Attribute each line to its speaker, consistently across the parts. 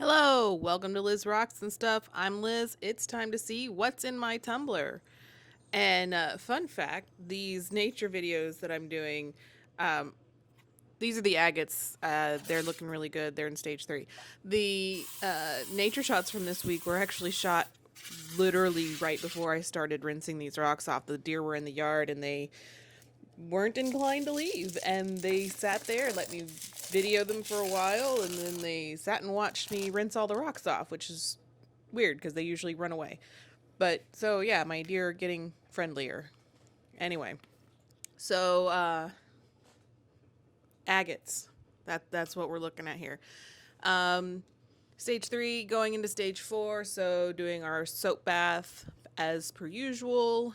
Speaker 1: Hello, welcome to Liz Rocks and Stuff. I'm Liz. It's time to see what's in my tumbler. And fun fact, these nature videos that I'm doing, um, these are the agates. They're looking really good. They're in stage 3. The nature shots from this week were actually shot literally right before I started rinsing these rocks off. The deer were in the yard and they weren't inclined to leave, and they sat there and let me video them for a while, and then they sat and watched me rinse all the rocks off, which is weird because they usually run away. But so yeah, my deer are getting friendlier. Anyway, so agates. That's what we're looking at here. Stage 3 going into stage 4, so doing our soap bath as per usual.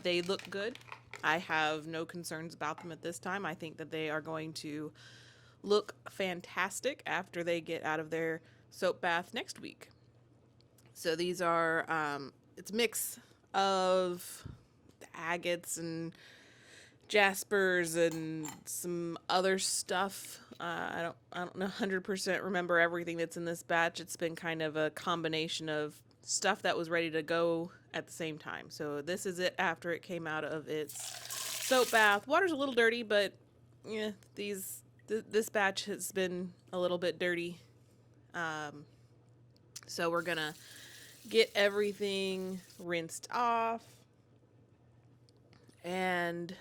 Speaker 1: They look good. I have no concerns about them at this time. I think that they are going to look fantastic after they get out of their soap bath next week. So these are, it's a mix of agates and jaspers and some other stuff. I don't know 100% remember everything that's in this batch. It's been kind of a combination of stuff that was ready to go at the same time. So this is it after it came out of its soap bath. Water's a little dirty, but yeah, this batch has been a little bit dirty. So we're gonna get everything rinsed off and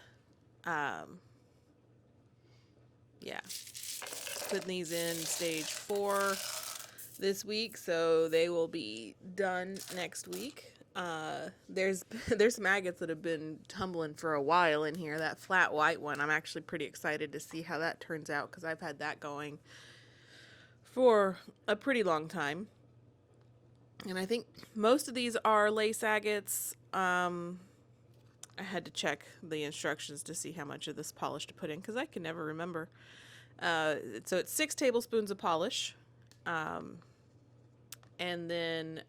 Speaker 1: yeah, putting these in stage 4 this week, so they will be done next week. There's some agates that have been tumbling for a while in here. That flat white one, I'm actually pretty excited to see how that turns out because I've had that going for a pretty long time. And I think most of these are lace agates. I had to check the instructions to see how much of this polish to put in because I can never remember. So it's 6 tablespoons of polish. And then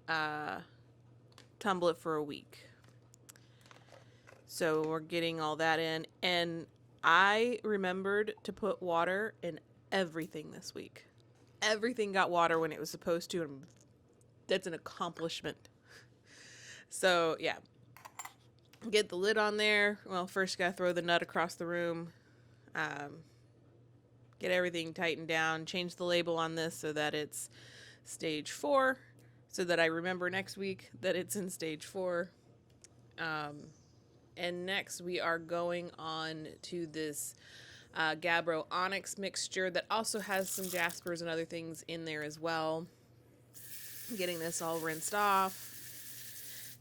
Speaker 1: tumble it for a week. So we're getting all that in. And I remembered to put water in everything this week. Everything got water when it was supposed to, and that's an accomplishment. So yeah, get the lid on there. Well, first gotta throw the nut across the room. Get everything tightened down. Change the label on this so that it's stage 4, so that I remember next week that it's in stage 4. And next we are going on to this Gabbro Onyx mixture that also has some jaspers and other things in there as well. Getting this all rinsed off.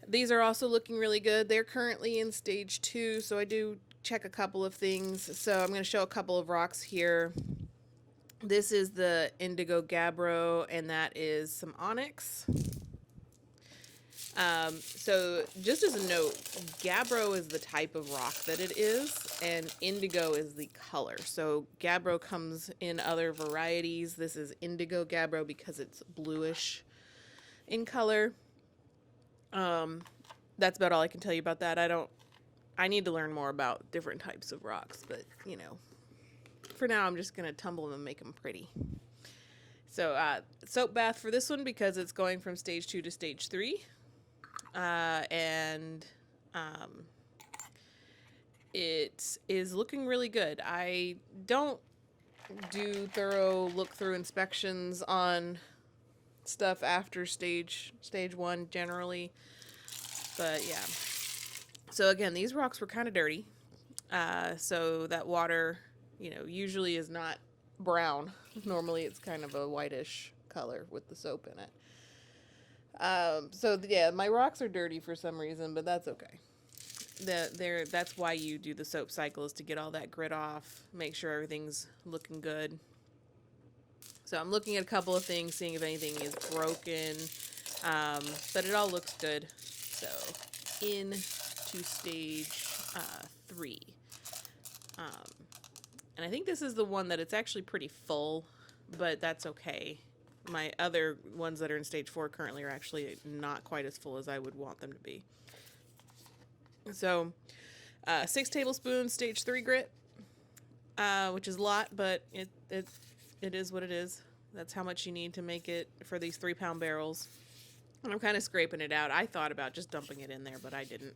Speaker 1: These are also looking really good. They're currently in stage 2, so I do check a couple of things. So I'm going to show a couple of rocks here. This is the Indigo Gabbro, and that is some Onyx. So just as a note, Gabbro is the type of rock that it is, and Indigo is the color. So Gabbro comes in other varieties. This is Indigo Gabbro because it's bluish in color. That's about all I can tell you about that. I need to learn more about different types of rocks, but you know, for now I'm just gonna tumble them and make them pretty. So soap bath for this one because it's going from stage 2 to stage 3. And it is looking really good. I don't do thorough look-through inspections on stuff after stage 1 generally, but yeah. So again, these rocks were kind of dirty, so that water, you know, usually is not brown. Normally it's kind of a whitish color with the soap in it. So yeah, my rocks are dirty for some reason, but that's okay. That's why you do the soap cycle, is to get all that grit off, make sure everything's looking good. So I'm looking at a couple of things, seeing if anything is broken, but it all looks good. So into stage 3. And I think this is the one that it's actually pretty full, but that's okay. My other ones that are in stage 4 currently are actually not quite as full as I would want them to be. So 6 tablespoons stage 3 grit, which is a lot, but it is what it is. That's how much you need to make it for these 3-pound barrels. And I'm kind of scraping it out. I thought about just dumping it in there, but I didn't.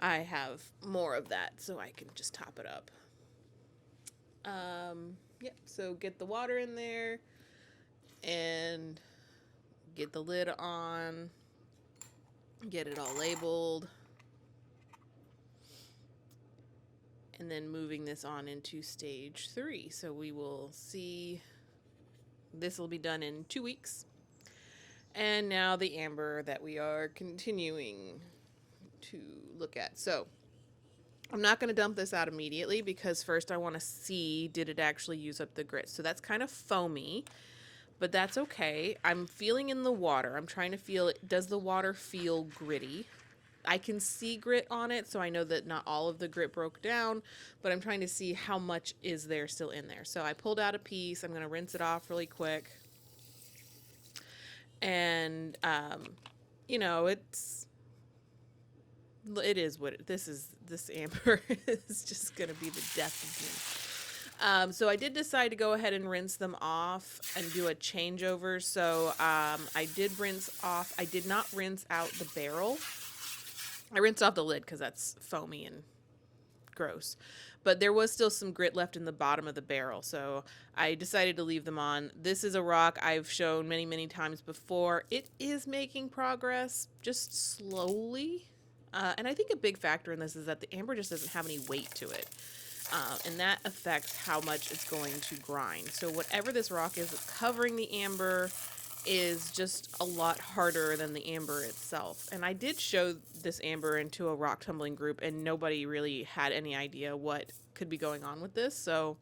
Speaker 1: I have more of that, so I can just top it up. Yep, so get the water in there and get the lid on. Get it all labeled. And then moving this on into stage 3. So we will see, this will be done in 2 weeks. And now the amber that we are continuing to look at. So I'm not going to dump this out immediately because first I want to see, did it actually use up the grit? So that's kind of foamy, but that's okay. I'm feeling in the water. I'm trying to feel, does the water feel gritty? I can see grit on it, so I know that not all of the grit broke down, but I'm trying to see how much is there still in there. So I pulled out a piece. I'm going to rinse it off really quick. And, you know, it is what this amber is just going to be the death of me. So I did decide to go ahead and rinse them off and do a changeover. So I did rinse off. I did not rinse out the barrel. I rinsed off the lid because that's foamy and gross. But there was still some grit left in the bottom of the barrel, so I decided to leave them on. This is a rock I've shown many, many times before. It is making progress, just slowly. And I think a big factor in this is that the amber just doesn't have any weight to it. And that affects how much it's going to grind. So whatever this rock is covering the amber is just a lot harder than the amber itself. And I did show this amber into a rock tumbling group and nobody really had any idea what could be going on with this. So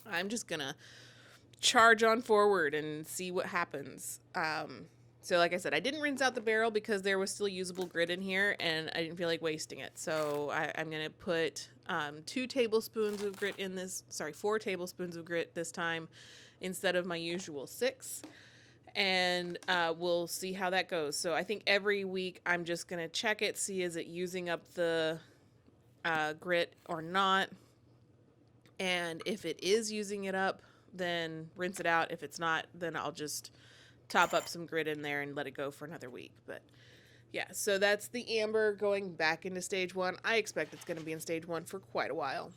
Speaker 1: I'm just gonna charge on forward and see what happens. So like I said, I didn't rinse out the barrel because there was still usable grit in here and I didn't feel like wasting it. So I'm gonna put 4 tablespoons of grit this time instead of my usual 6. And we'll see how that goes. So I think every week I'm just going to check it, see is it using up the grit or not. And if it is using it up, then rinse it out. If it's not, then I'll just top up some grit in there and let it go for another week. But yeah, so that's the amber going back into stage 1. I expect it's going to be in stage 1 for quite a while.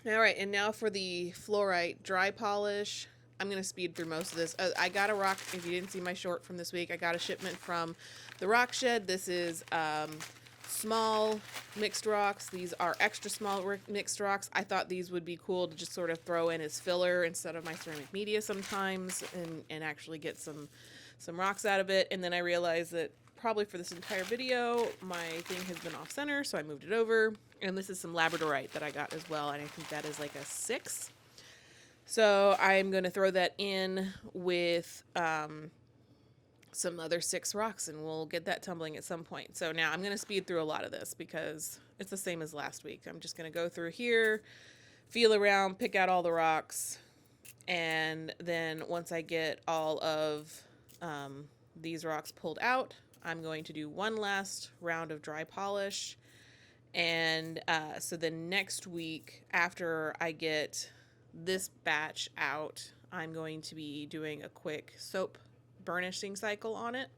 Speaker 1: All right, and now for the Flourite Dry Polish. I'm going to speed through most of this. I got a rock, if you didn't see my short from this week, I got a shipment from the Rock Shed. This is small mixed rocks. These are extra small mixed rocks. I thought these would be cool to just sort of throw in as filler instead of my ceramic media sometimes and actually get some rocks out of it. And then I realized that probably for this entire video, my thing has been off center, so I moved it over. And this is some labradorite that I got as well, and I think that is like a 6. So I'm going to throw that in with some other 6 rocks, and we'll get that tumbling at some point. So now I'm going to speed through a lot of this because it's the same as last week. I'm just going to go through here, feel around, pick out all the rocks, and then once I get all of these rocks pulled out, I'm going to do one last round of dry polish. And so then next week, after I get this batch out, I'm going to be doing a quick soap burnishing cycle on it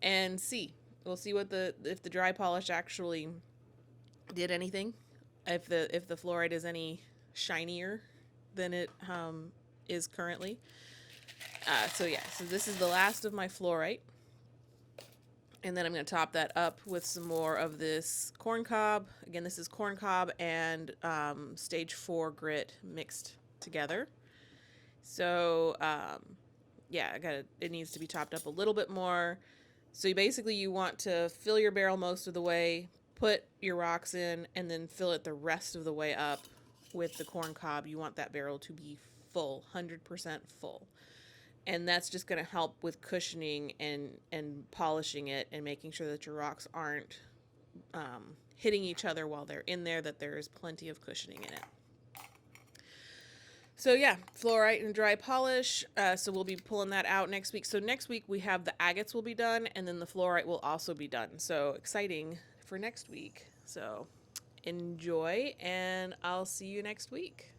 Speaker 1: and see. We'll see what if the dry polish actually did anything, if the fluorite is any shinier than it is currently. So yeah, so this is the last of my fluorite. And then I'm going to top that up with some more of this corn cob. Again, this is corn cob and stage 4 grit mixed together. So yeah, it needs to be topped up a little bit more. So you want to fill your barrel most of the way, put your rocks in, and then fill it the rest of the way up with the corn cob. You want that barrel to be full, 100% full. And that's just going to help with cushioning and polishing it and making sure that your rocks aren't hitting each other while they're in there, that there is plenty of cushioning in it. So yeah, fluorite and dry polish. So we'll be pulling that out next week. So next week we have the agates will be done, and then the fluorite will also be done. So exciting for next week. So enjoy, and I'll see you next week.